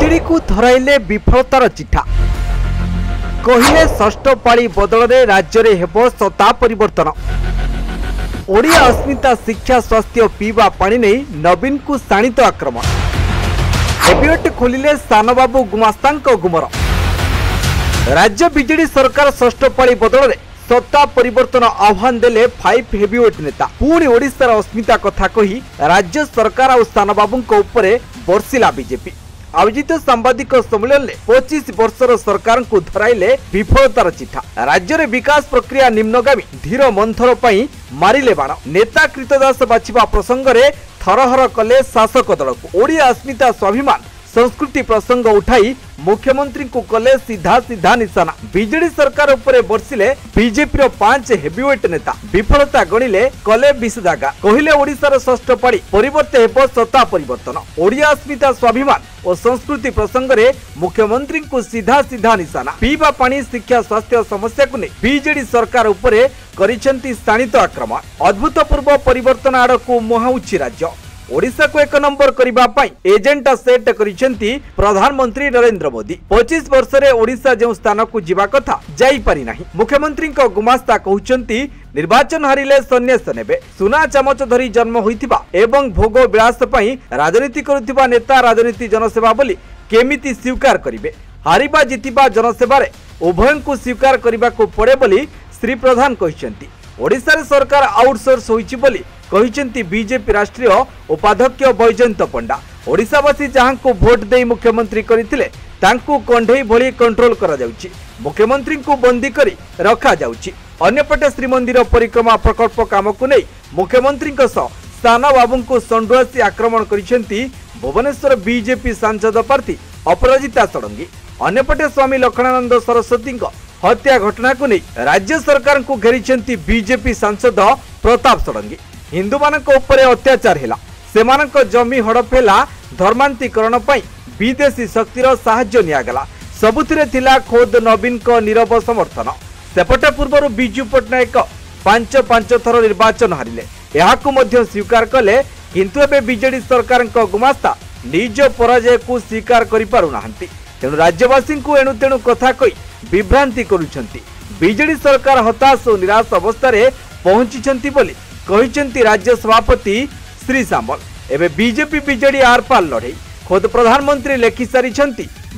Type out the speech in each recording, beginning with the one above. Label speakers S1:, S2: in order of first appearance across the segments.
S1: BJD को धराइले विफलतार चिठा कहिले षष्ठ पाली बदल में राज्य में हेब सत्ता परिवर्तन। ओडिया अस्मिता शिक्षा स्वास्थ्य पीवा पानी नहीं नवीन को शाणित आक्रमण। हेविवेट खोलिले सानबाबू गुमास्ता गुमर। राज्य बीजेडी सरकार षष्ठ पाली बदल में सत्ता परिवर्तन आह्वान देले 5 हेविवेट नेता। पुणी ओडिशार अस्मिता कथा कही राज्य सरकार और सानबाबू उपरे बर्षिला बीजेपी। आयोजित सांबादिक सम्मेलन में 25 वर्षर सरकार को धराइले विफलतार चिठा। राज्य में विकास प्रक्रिया निम्नगामी धीर मंथर पई मारिले बाण। नेता कृतदास बाछिबा प्रसंग में थरहर कले शासक दल को। ओडिया अस्मिता स्वाभिमान संस्कृति प्रसंग उठाई मुख्यमंत्री को कले सीधा सीधा निशाना। बीजेडी सरकार उपरे बर्षिले बीजेपी 5 हेविवेट नेता। विफलता गणिले कले विषदागा। कहिले ओडिशार षष्ठ पाली परिवर्ते हेब सत्ता परिवर्तन। ओडिया अस्मिता स्वाभिमान और संस्कृति प्रसंग में मुख्यमंत्री को सीधा सीधा निशाना। पीवा पानी शिक्षा स्वास्थ्य समस्या को नहीं बीजेडी सरकार उपरे करिसेंती शाणित आक्रमण। अभूतपूर्व परिवर्तन आड़ को मुहाउछि राज्य। ओडिशा को 1 नंबर करिबा पाई एजेंडा सेट करिसेंती प्रधानमंत्री नरेंद्र मोदी। 25 वर्ष रे ओडिशा जो स्थान को जीवा कथा जाई पारि नाही। मुख्यमंत्री को गुमास्ता कहउचंती निर्वाचन हारिले सन्यास नेबे। सुना चामच धरी जन्म होइथिबा एवं भोग विलास पई राजनीति करुथिबा नेता राजनीति जनसेवा बोली केमिति स्वीकार करिवे। हारिबा जितिबा जनसेवा रे उभयं को स्वीकार करिबा को पड़े बोली श्री प्रधान कहिसेंती। ओडिशा रे सरकार आउटसोर्स होइछि बोली कहिसेंती बीजेपी राष्ट्रीय उपाध्यक्ष बैजयंत पंडा। ओडिशावासी जहां को भोट दे मुख्यमंत्री करथिले तांकू कंढेई भली कंट्रोल करा जाउछि। मुख्यमंत्री को बंदी करी रखा जाउछि। अन्यपटे श्रीमंदिर परिक्रमा प्रकल्प काम को नहीं मुख्यमंत्री सानबाबू को संडुआसी आक्रमण करिसेंती भुवनेश्वर बीजेपी सांसद प्रार्थी अपराजिता षडंगी। अन्यपटे स्वामी लखनानंद सरस्वती हत्या घटना को नहीं राज्य सरकार को घेरी बीजेपी सांसद प्रताप षडंगी। हिंदू मानक उपरे अत्याचार हैला सेमानक जमी हड़प हैला धर्मांतरीकरण पई विदेशी शक्तिर साहाय्य नियागला। सबुथिरे थिला खोद नवीन को नीरव समर्थन। सेपटे पूर्व बिजू पट्टनायक 5 थर निर्वाचन हारिले याकू मध्य स्वीकार कले किंतु एबे बीजेडी सरकार गुमास्ता निज पराजय को स्वीकार करि पारु नाहंती। तेणु राज्यवासी को एणु तेणु कथा कही विभ्रांति करुछंती। बीजेडी सरकार हताश और निराश अवस्था रे पहुंची बोली कहिसेंती राज्य सभापति श्री सामल। एबे बीजेपी बीजेडी आरपार लड़े खुद प्रधानमंत्री लेखि सारी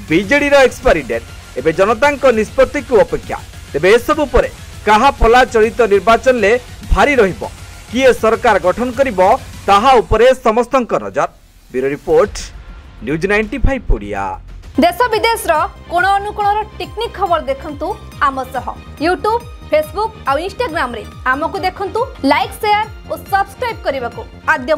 S1: बीजेडी एक्सपायरी डेट। एबे जनता निष्पत्ति को अपेक्षा। तेबे एसबु परे कहा फला चलित निर्वाचन ले भारी रहिबो किए सरकार गठन करिबो ताहा उपरे समस्तंक नजर। Bureau report news 95 Odia.
S2: देश विदेश कोण अनुकोण टेक्निक खबर देखंतु आम सह यूट्यूब फेसबुक और इंस्टाग्राम रे आमको देखंतु लाइक शेयर और सब्सक्राइब करने को आद्यम